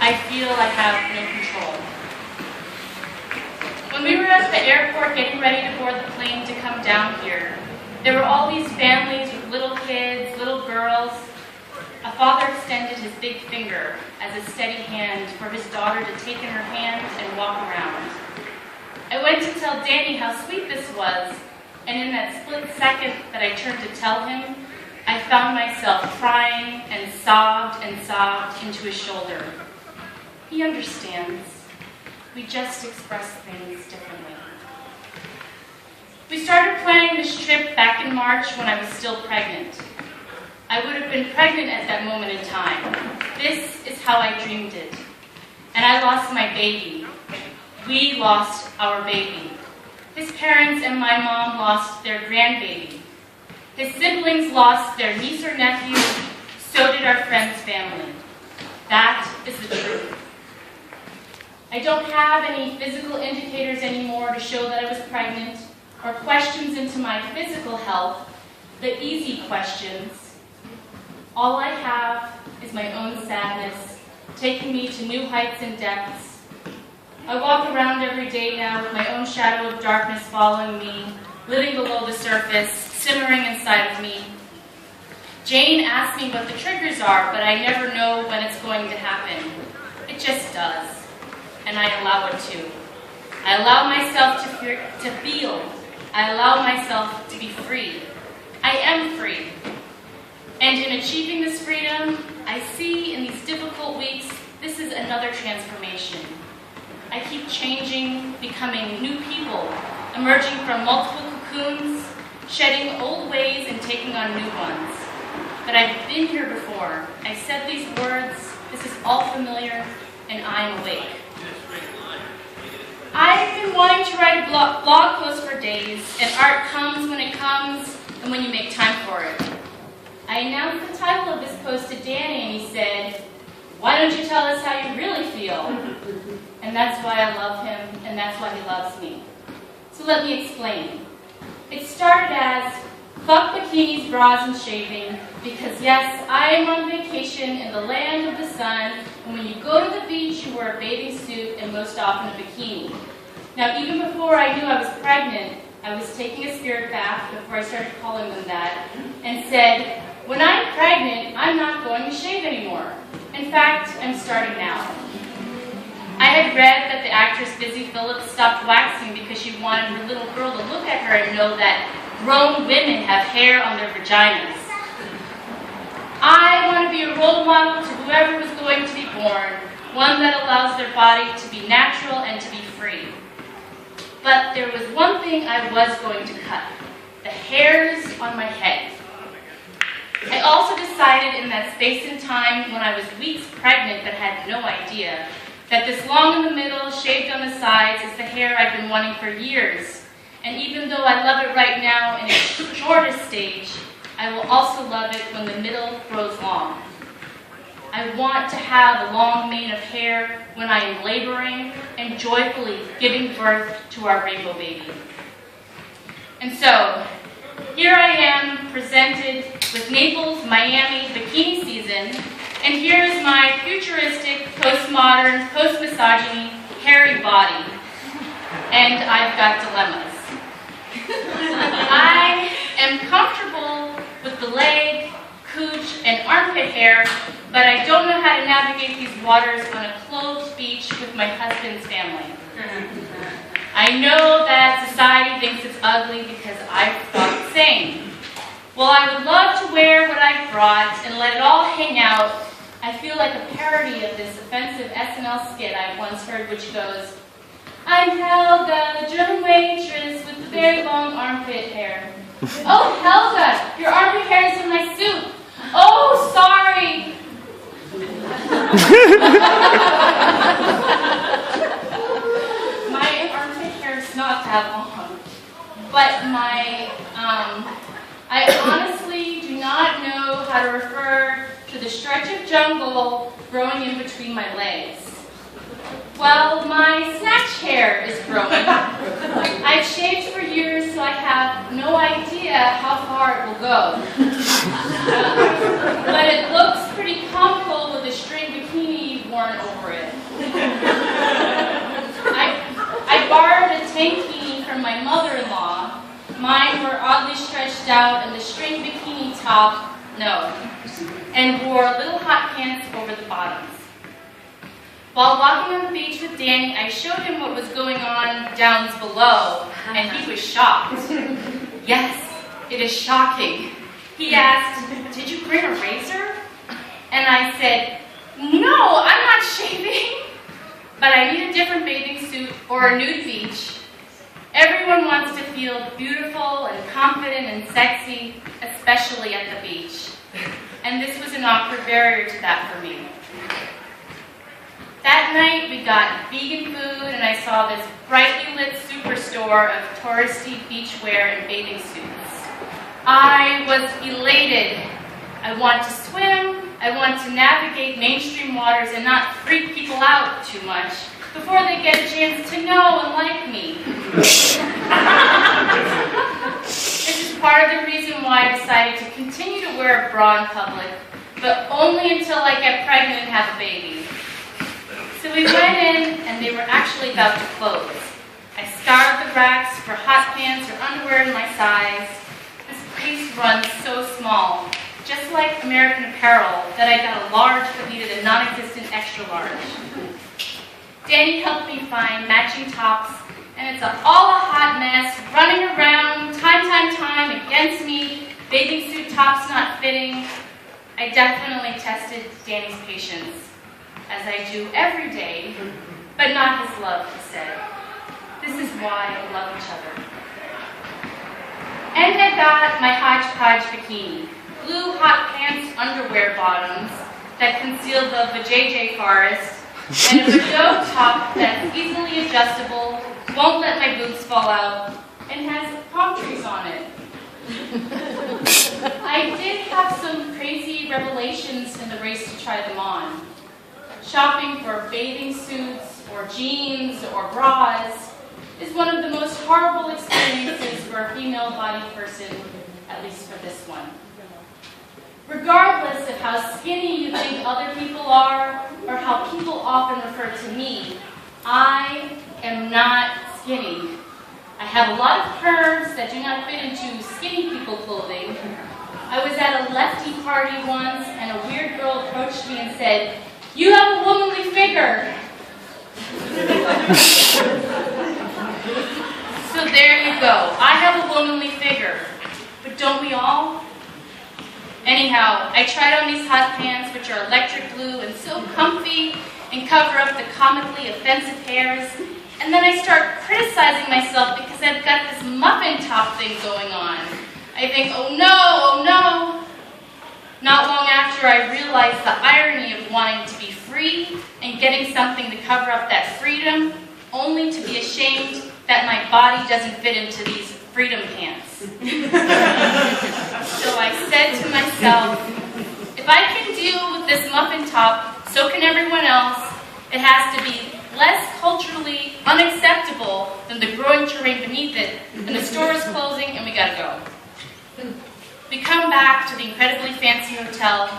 I feel I have no control. When we were at the airport getting ready to board the plane to come down here, there were all these families with little kids, little girls. A father extended his big finger as a steady hand for his daughter to take in her hand and walk around. I went to tell Danny how sweet this was, and in that split second that I turned to tell him, I found myself crying and sobbed into his shoulder. He understands. We just express things differently. We started planning this trip back in March when I was still pregnant. I would have been pregnant at that moment in time. This is how I dreamed it. And I lost my baby. We lost our baby. His parents and my mom lost their grandbaby. His siblings lost their niece or nephew. So did our friend's family. That is the truth. I don't have any physical indicators anymore to show that I was pregnant, or questions into my physical health, the easy questions. All I have is my own sadness, taking me to new heights and depths. I walk around every day now with my own shadow of darkness following me, living below the surface, simmering inside of me. Jane asks me what the triggers are, but I never know when it's going to happen. It just does, and I allow it to. I allow myself to feel. I allow myself to be free. I am free. And in achieving this freedom, I see in these difficult weeks, this is another transformation. I keep changing, becoming new people, emerging from multiple cocoons, shedding old ways and taking on new ones. But I've been here before. I've said these words. This is all familiar, and I'm awake. I've been wanting to write a blog post for days, and art comes when it comes and when you make time for it. I announced the title of this post to Danny, and he said, "Why don't you tell us how you really feel?" And that's why I love him, and that's why he loves me. So let me explain. It started as Fuck Bikinis, Bras, and Shaving, because yes, I am on vacation in the land of the sun, and when you go to the beach, you wear a bathing suit and most often a bikini. Now, even before I knew I was pregnant, I was taking a spirit bath, before I started calling them that, and said, when I'm pregnant, I'm not going to shave anymore. In fact, I'm starting now. I had read that the actress Busy Phillips stopped waxing because she wanted her little girl to look at her and know that grown women have hair on their vaginas. I want to be a role model to whoever was going to be born, one that allows their body to be natural and to be free. But there was one thing I was going to cut: the hairs on my head. I also decided in that space and time when I was weeks pregnant but had no idea that this long in the middle, shaved on the sides is the hair I've been wanting for years. And even though I love it right now in its shortest stage, I will also love it when the middle grows long. I want to have a long mane of hair when I am laboring and joyfully giving birth to our rainbow baby. And so, here I am, presented with Naples, Miami bikini season, and here is my futuristic, postmodern, post-misogyny, hairy body. And I've got dilemmas. I am comfortable with the leg, cooch, and armpit hair, but I don't know how to navigate these waters on a closed beach with my husband's family. I know that society thinks it's ugly because I've thought the same. Well, I would love to wear what I've brought and let it all hang out. I feel like a parody of this offensive SNL skit I once heard, which goes, "I'm Helga, the German waitress with the very long armpit hair." "Oh, Helga, your armpit hair is in my suit." "Oh, sorry." My armpit hair is not that long, but I honestly do not know how to refer to the stretch of jungle growing in between my legs. Well, my snatch hair is growing. I've shaved for years, so I have no idea how far it will go. But it looks pretty comical with a string bikini worn over it. Mine were oddly stretched out and the string bikini top, no, and wore little hot pants over the bottoms. While walking on the beach with Danny, I showed him what was going on down below, and he was shocked. Yes, it is shocking. He asked, "Did you bring a razor?" And I said, "No, I'm not shaving." But I need a different bathing suit or a nude beach. Everyone wants to feel beautiful and confident and sexy, especially at the beach. And this was an awkward barrier to that for me. That night, we got vegan food, and I saw this brightly lit superstore of touristy beachwear and bathing suits. I was elated. I want to swim. I want to navigate mainstream waters and not freak people out too much before they get a chance to know and like me. This is part of the reason why I decided to continue to wear a bra in public, but only until I get pregnant and have a baby. So we went in, and they were actually about to close. I scoured the racks for hot pants or underwear in my size. This place runs so small, just like American Apparel, that I got a large but needed a non-existent extra large. Danny helped me find matching tops, and it's all a hot mess, running around, time against me, bathing suit tops not fitting. I definitely tested Danny's patience, as I do every day, but not his love, he said. This is why we love each other. And I got my hodgepodge bikini, blue hot pants underwear bottoms that conceal the vajayjay forest, and a Bordeaux top that's easily adjustable, won't let my boobs fall out, and has palm trees on it. I did have some crazy revelations in the race to try them on. Shopping for bathing suits or jeans or bras is one of the most horrible experiences for a female body person, at least for this one. Regardless of how skinny you think other people are, or how people often refer to me, I am not skinny. I have a lot of curves that do not fit into skinny people clothing. I was at a lefty party once, and a weird girl approached me and said, "You have a womanly figure." So there you go. I have a womanly figure. But don't we all? Anyhow, I tried on these hot pants, which are electric blue and so comfy and cover up the comically offensive hairs. And then I start criticizing myself because I've got this muffin top thing going on. I think, oh no. Not long after, I realized the irony of wanting to be free and getting something to cover up that freedom, only to be ashamed that my body doesn't fit into these freedom pants. So I said to myself, if I can deal with this muffin top, so can everyone else. It has to be less culturally unacceptable than the growing terrain beneath it, and the store is closing and we gotta go. We come back to the incredibly fancy hotel,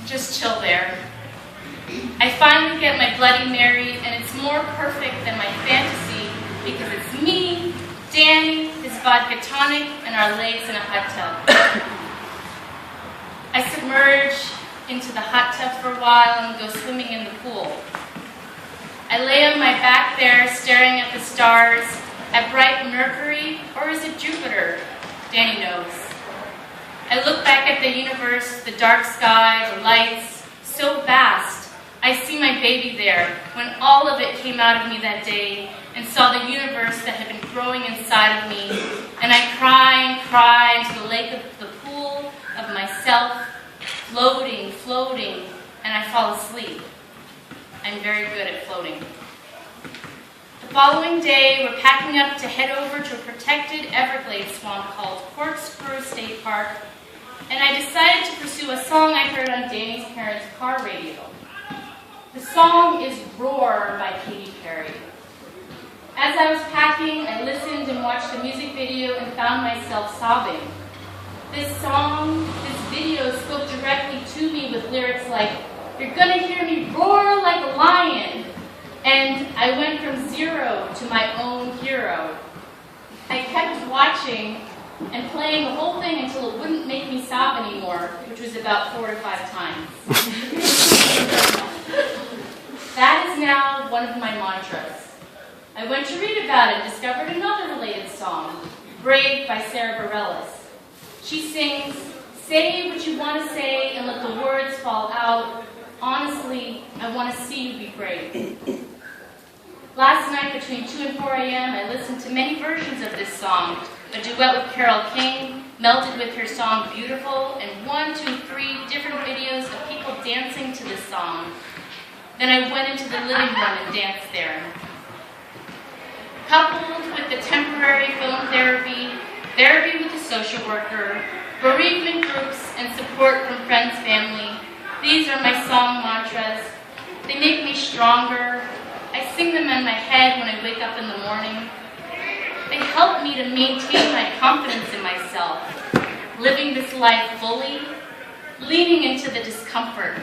just chill there. I finally get my Bloody Mary, and it's more perfect than my fantasy because it's me, Danny, his vodka tonic, and our legs in a hot tub. I submerge into the hot tub for a while and go swimming in the pool. I lay on my back there staring at the stars, at bright Mercury, or is it Jupiter? Danny knows. I look back at the universe, the dark sky, the lights, so vast. I see my baby there, when all of it came out of me that day, and saw the universe that had been growing inside of me, and I cry into the lake of the pool of myself, floating, and I fall asleep. I'm very good at floating. The following day, we're packing up to head over to a protected Everglades swamp called Corkscrew State Park, and I decided to pursue a song I heard on Danny's parents' car radio. The song is Roar by Katy Perry. As I was packing, I listened and watched the music video and found myself sobbing. This video spoke directly to me with lyrics like, "You're gonna hear me roar like a lion." And I went from zero to my own hero. I kept watching and playing the whole thing until it wouldn't make me stop anymore, which was about 4 to 5 times. That is now one of my mantras. I went to read about it and discovered another related song, Brave by Sarah Bareilles. She sings, "Say what you want to say and let the words fall out. Honestly, I want to see you be brave." Last night between 2 and 4 a.m., I listened to many versions of this song, a duet with Carole King, melded with her song Beautiful, and 1, 2, 3 different videos of people dancing to this song. Then I went into the living room and danced there. Coupled with the temporary film therapy, therapy with a social worker, bereavement groups, and support from friends, family, these are my song mantras. They make me stronger. I sing them in my head when I wake up in the morning. They help me to maintain my confidence in myself, living this life fully, leaning into the discomfort,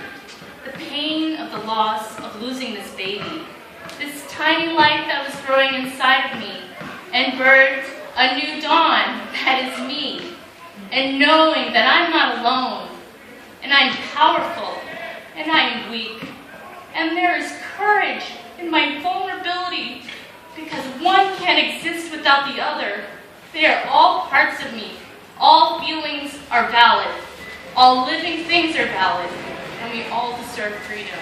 the pain of the loss of losing this baby, this tiny life that was growing inside of me, and birthed a new dawn that is me, and knowing that I'm not alone, and I'm powerful, and I am weak, and there is courage in my vulnerability, because one can't exist without the other. They are all parts of me. All feelings are valid. All living things are valid, and we all deserve freedom.